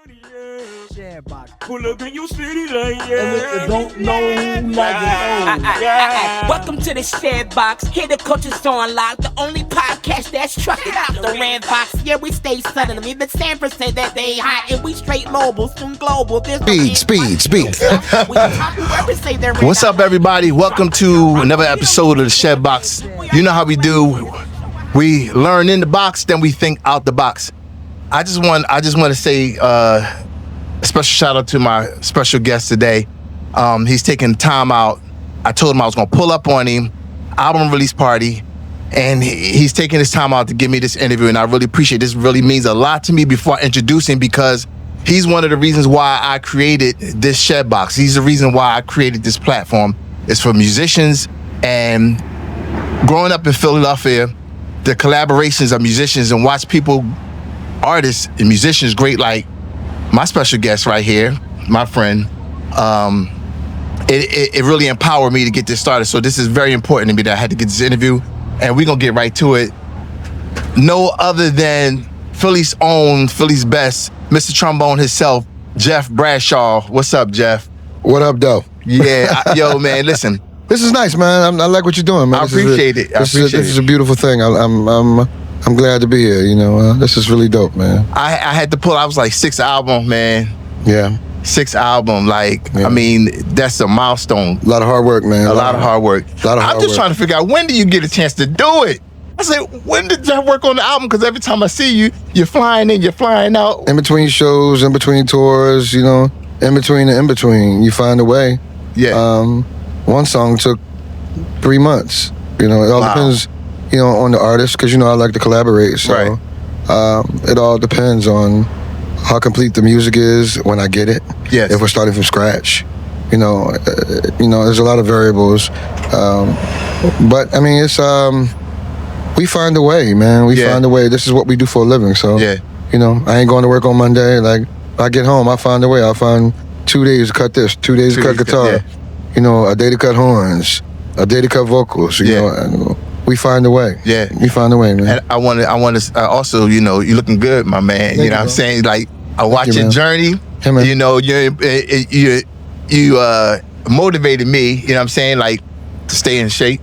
Shadbox. Pull up in your city like yeah. Don't know like Welcome to the Shadbox. Here the culture's on lock. The only podcast that's trucking out the Randbox. Yeah, we stay southern. Even Sanford said that they hot, and we straight mobile, soon global. Speed. What's What's up, everybody? Welcome to another episode of the Shadbox. You know how we do. We learn in the box, then we think out the box. I just want to say a special shout out to my special guest today. He's taking time out. I told him I was gonna pull up on him, album release party, and he's taking his time out to give me this interview, and I really appreciate it. This really means a lot to me before I introduce him, because he's one of the reasons why I created this Shadbox. He's the reason why I created this platform. It's for musicians, and growing up in Philadelphia, the collaborations of musicians and watch people, artists and musicians great, like my special guest right here, my friend, it really empowered me to get this started. So this is very important to me that I had to get this interview, and we're gonna get right to it. No other than Philly's own, Philly's best, Mr. Trombone himself, Jeff Bradshaw. What's up, Jeff? What up, though? Yeah, yo, man, listen. This is nice, man. I like what you're doing, man. I appreciate it. This is a beautiful thing. I'm glad to be here. You know, this is really dope, man. I had to pull. I was like 6 album, man. Yeah. 6 album. Like, yeah. I mean, that's a milestone. A lot of hard work, man. A lot of hard work. I'm just work. trying to figure out, when do you get a chance to do it? I said, when did Jeff work on the album? Because every time I see you, you're flying in, you're flying out. In between shows, in between tours, you know, in between, you find a way. Yeah. One song took 3 months. You know, it all depends, you know, on the artist, because, you know, I like to collaborate. So it all depends on how complete the music is when I get it. Yes. If we're starting from scratch. You know, there's a lot of variables. But, I mean, it's, we find a way, man. We find a way. This is what we do for a living. So, you know, I ain't going to work on Monday. Like, I get home, I find a way. I find 2 days to cut this, 2 days to cut guitar. Yeah. You know, a day to cut horns, a day to cut vocals. You know, and we find a way. Yeah, we find a way, man. And I want to also, you know, you're looking good, my man. You know what I'm saying? Like, I watch your journey. Hey, man. You know, you motivated me. You know what I'm saying? Like, to stay in shape.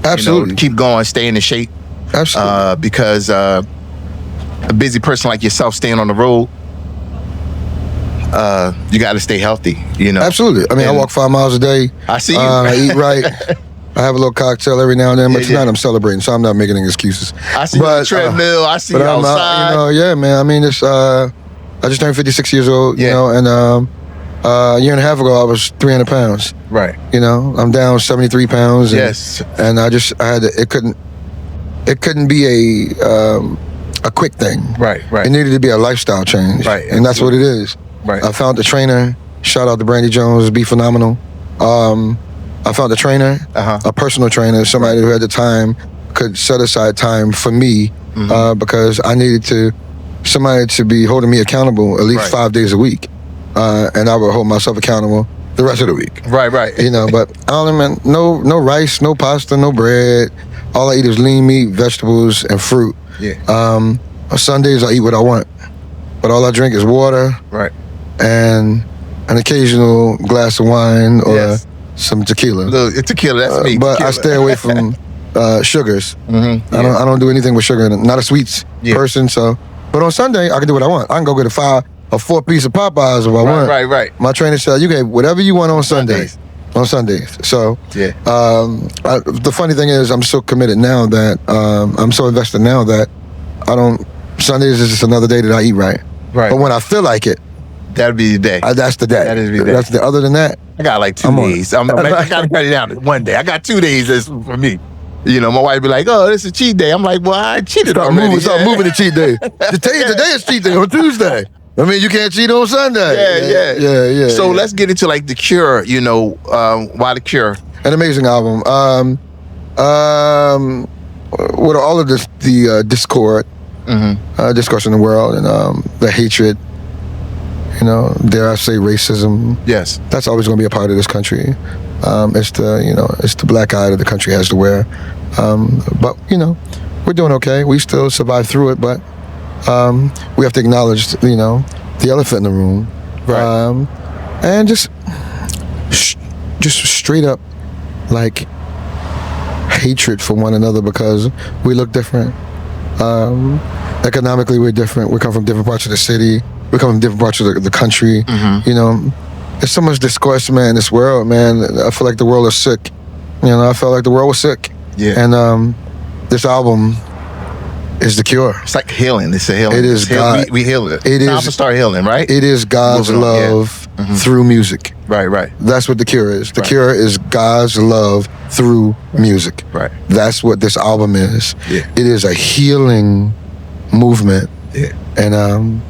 Absolutely. You know, keep going, stay in the shape. Absolutely. Because a busy person like yourself, staying on the road, you got to stay healthy, you know. Absolutely. I mean, I walk 5 miles a day. I see you. I eat right. I have a little cocktail every now and then, but tonight I'm celebrating, so I'm not making any excuses. I see you on the treadmill. I see you outside. You know, yeah, man. I mean, it's. I just turned 56 years old, you know, and a year and a half ago I was 300 pounds. Right. You know, I'm down 73 pounds. And, and I had to, it couldn't be a quick thing. Right. It needed to be a lifestyle change. Right. And that's what it is. Right. I found the trainer. Shout out to Brandy Jones, be phenomenal. I found a trainer, a personal trainer, somebody who at the time could set aside time for me, because I needed somebody to be holding me accountable at least 5 days a week, and I would hold myself accountable the rest of the week. Right. You know, but I don't know, man, no rice, no pasta, no bread. All I eat is lean meat, vegetables, and fruit. Yeah. On Sundays I eat what I want, but all I drink is water. Right. And an occasional glass of wine or some tequila. Tequila, that's me. But tequila. I stay away from sugars. I don't do anything with sugar. Not a sweets person. So, but on Sunday I can do what I want. I can go get a 4-piece of Popeyes if I want. Right. My trainer said you get whatever you want on Sundays. On Sundays. So the funny thing is I'm so committed now that I'm so invested now that Sundays is just another day that I eat right. Right. But when I feel like it, that'd be the day. that's the day. That is the day. That's the. Other than that, I got like 2 days. I gotta cut it down to 1 day. I got 2 days that's for me. You know, my wife be like, "Oh, this is a cheat day." I'm like, "Well, I cheated already." Start moving the cheat day. Today is cheat day on Tuesday. I mean, you can't cheat on Sunday. Yeah. So let's get into like The Cure. You know, why The Cure? An amazing album. With all of the discord, discourse in the world, and the hatred. You know, dare I say racism? Yes. That's always going to be a part of this country. It's the black eye that the country has to wear. But, you know, we're doing okay. We still survive through it, but we have to acknowledge, you know, the elephant in the room, Right. and just straight up like hatred for one another because we look different. Economically, we're different. We come from different parts of the city. We come from different parts of the country. You know, there's so much discourse, man, in this world, man. I feel like the world is sick. You know, I felt like the world was sick. Yeah. And this album is the cure. It's like healing. It's a healing. It is God. We heal it. It Time is- to start healing, right? It is God's Moving on, yeah. love through music. Right. That's what the cure is. The Right. cure is God's love through music. Right. That's what this album is. Yeah. It is a healing movement. Yeah. And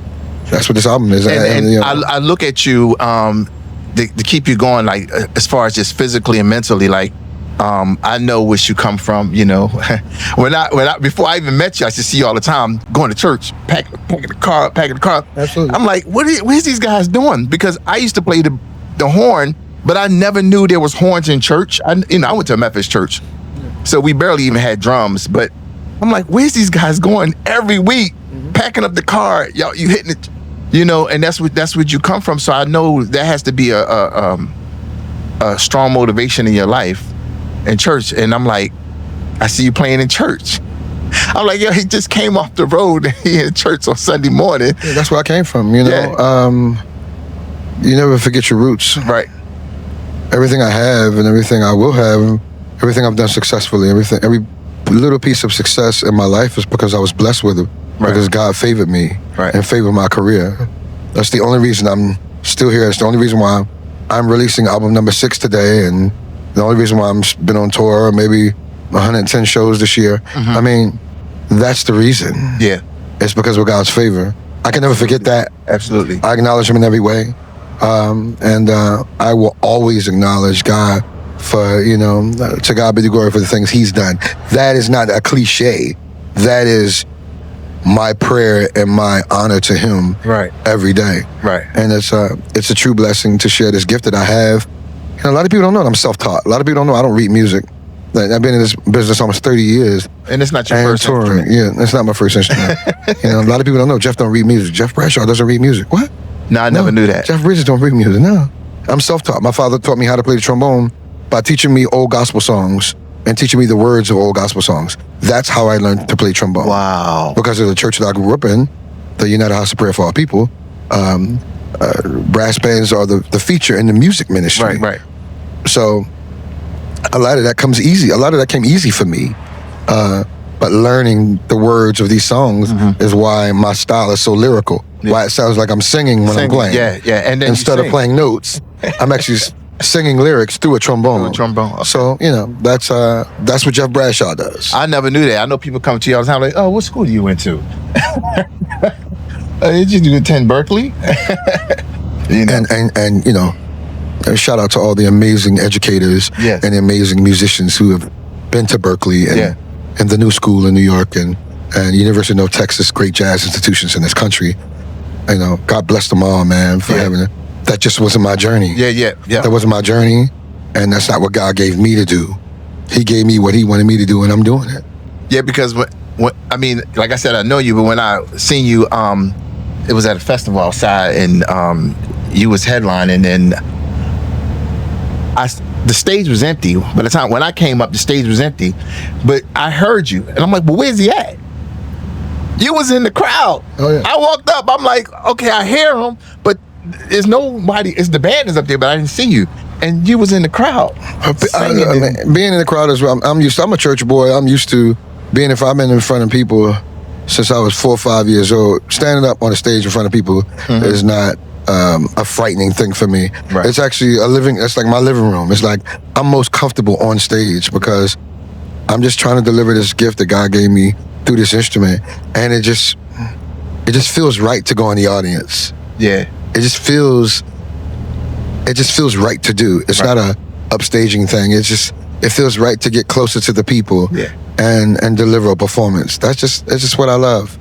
that's what this album is. And you know, I look at you to keep you going, like as far as just physically and mentally, like I know where you come from. You know, before I even met you, I used to see you all the time going to church, packing the car. Absolutely. I'm like, what's these guys doing? Because I used to play the horn, but I never knew there was horns in church. I went to a Methodist church, so we barely even had drums. But I'm like, where's these guys going every week, packing up the car? Y'all, you hitting it, you know? And that's what you come from. So I know that has to be a strong motivation in your life in church. And I'm like, I see you playing in church. I'm like, yo, he just came off the road and he in church on Sunday morning. yeah, that's where I came from. You know, Yeah. You never forget your roots. Right. Everything I have and everything I will have, everything I've done successfully, every little piece of success in my life is because I was blessed with it. Right. Because God favored me Right. and favored my career. That's the only reason I'm still here. It's the only reason why I'm releasing album number 6 today, and the only reason why I've been on tour, maybe 110 shows this year. I mean, that's the reason. Yeah. It's because of God's favor. I can never forget that. Absolutely. I acknowledge him in every way. And I will always acknowledge God for, you know, to God be the glory for the things he's done. That is not a cliche. That is my prayer and my honor to him Right. every day. Right. And it's a true blessing to share this gift that I have. You know, a lot of people don't know that I'm self-taught. A lot of people don't know I don't read music. Like, I've been in this business almost 30 years. And it's not your And first touring. instrument. Yeah, it's not my first instrument. You know, a lot of people don't know Jeff don't read music. Jeff Bradshaw doesn't read music. What? No, I never knew that. Jeff Bridges don't read music. No, I'm self-taught. My father taught me how to play the trombone by teaching me old gospel songs and teaching me the words of old gospel songs. That's how I learned to play trombone. Wow. Because of the church that I grew up in, the United House of Prayer for All People, brass bands are the feature in the music ministry. Right. So a lot of that comes easy. A lot of that came easy for me. But learning the words of these songs is why my style is so lyrical. Yeah. Why it sounds like I'm singing when I'm playing. Yeah. And then Instead you of sing. playing notes, I'm actually singing lyrics through a trombone. Through a trombone, okay. So, you know, that's what Jeff Bradshaw does. I never knew that. I know people come to you all the time like, oh, what school you went to? Did you attend Berkeley? You know? And you know, shout out to all the amazing educators Yes. and the amazing musicians who have been to Berkeley and the New School in New York and University of North Texas, great jazz institutions in this country. You know, God bless them all, man, for having it. That just wasn't my journey. Yeah. That wasn't my journey, and that's not what God gave me to do. He gave me what he wanted me to do, and I'm doing it. Yeah, because when I mean, like I said, I know you, but when I seen you, it was at a festival outside, and you was headlining, and the stage was empty. By the time when I came up, the stage was empty, but I heard you, and I'm like, well, where's he at? You was in the crowd. Oh, yeah. I walked up. I'm like, okay, I hear him, but there's nobody. It's the band is up there, but I didn't see you, and you was in the crowd. Singing and- Being in the crowd is I'm used to. I'm a church boy. I'm used to being. If I've been in front of people since I was 4 or 5 years old, standing up on a stage in front of people is not a frightening thing for me. Right. It's actually it's like my living room. It's like I'm most comfortable on stage because I'm just trying to deliver this gift that God gave me through this instrument, and it just feels right to go in the audience. Yeah. It just feels right to do. It's not a upstaging thing. It feels right to get closer to the people and deliver a performance. It's just what I love.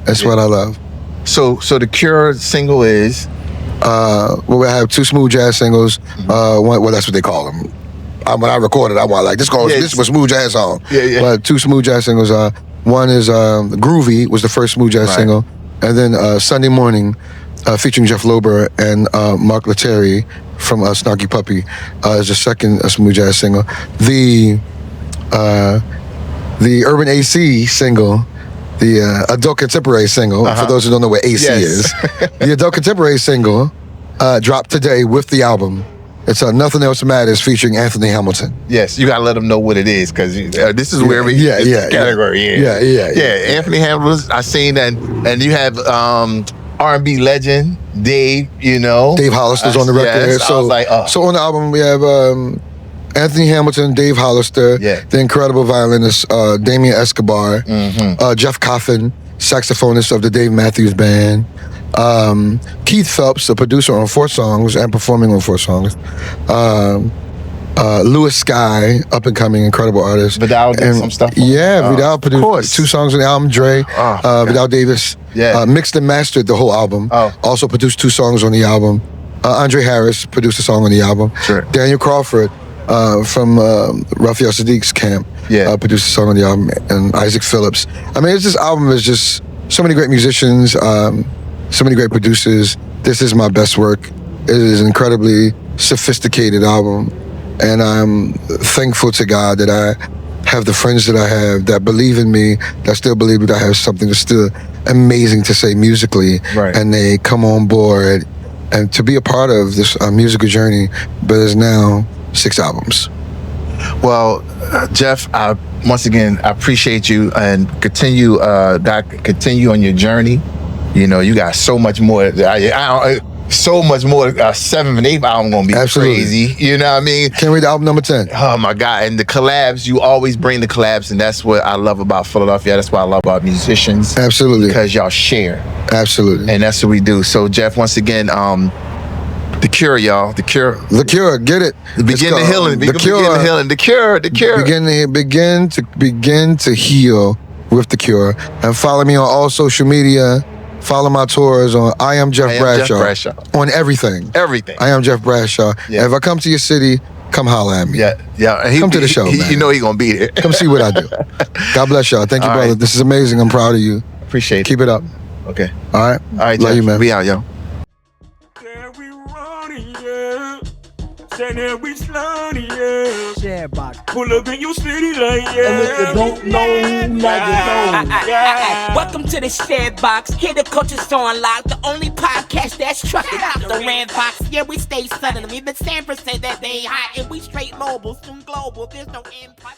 That's what I love. So the Cure single is Well, we have 2 smooth jazz singles. Well, that's what they call them. When I recorded, I want like this was a smooth jazz song. Yeah. But 2 smooth jazz singles. One is Groovy was the first smooth jazz single, and then Sunday Morning featuring Jeff Lober and Mark Lettieri from Snarky Puppy, is the second smooth jazz single. The Urban AC single, the adult contemporary single, for those who don't know what AC is, the adult contemporary single dropped today with the album. It's Nothing Else Matters featuring Anthony Hamilton. Yes, you gotta let them know what it is, because this is where we category. Yeah. Anthony Hamilton, I seen that, and you have R&B legend Dave. Dave Hollister's on the record. Yes, So, I was like, so on the album we have Anthony Hamilton, Dave Hollister, the incredible violinist Damien Escobar, Jeff Coffin, saxophonist of the Dave Matthews Band, Keith Phelps, the producer on 4 songs and performing on 4 songs, Louis Sky, up and coming incredible artist. Vidal did some stuff. Vidal produced 2 songs on the album. Dre, Vidal Davis, mixed and mastered the whole album. Also produced 2 songs on the album. Andre Harris produced a song on the album. Daniel Crawford from Raphael Sadiq's camp produced a song on the album, and Isaac Phillips. I mean, this album is just so many great musicians, so many great producers. This is my best work. It is an incredibly sophisticated album, and I'm thankful to God that I have the friends that I have that believe in me, that still believe that I have something that's still amazing to say musically, and they come on board and to be a part of this musical journey, but it's now 6 albums. Well, Jeff, once again, I appreciate you, and continue on your journey. You got so much more. So much more. 7th and 8th album gonna be crazy. You know what I mean? Can't wait to album number 10. Oh my God! And the collabs, you always bring the collabs, and that's what I love about Philadelphia. That's what I love about musicians. Absolutely. Because y'all share. Absolutely. And that's what we do. So Jeff, once again, The Cure, y'all. The Cure. The Cure. Get it. Begin the healing. The Cure. Begin the healing. The Cure. The Cure. Begin to heal with The Cure. And follow me on all social media. Follow my tours on I am Jeff Bradshaw. On everything. Everything. I am Jeff Bradshaw. And if I come to your city, come holler at me. Come to the show, man. You know he gonna be there. Come see what I do. God bless y'all. Thank you, brother. Right. This is amazing. I'm proud of you. Appreciate it. Keep it up. Okay. All right. Love Jeff. you, man. We out, yo. Yeah, we running, say that we slutty, Shedbox. Pull up in your city like, And if you don't know, now you know. Welcome to the Shedbox. Here the culture's on lock. The only podcast that's trucking out the Randbox. Yeah, we stay southern. Even Sanford said that they hot, and we straight mobile, soon global. There's no empire.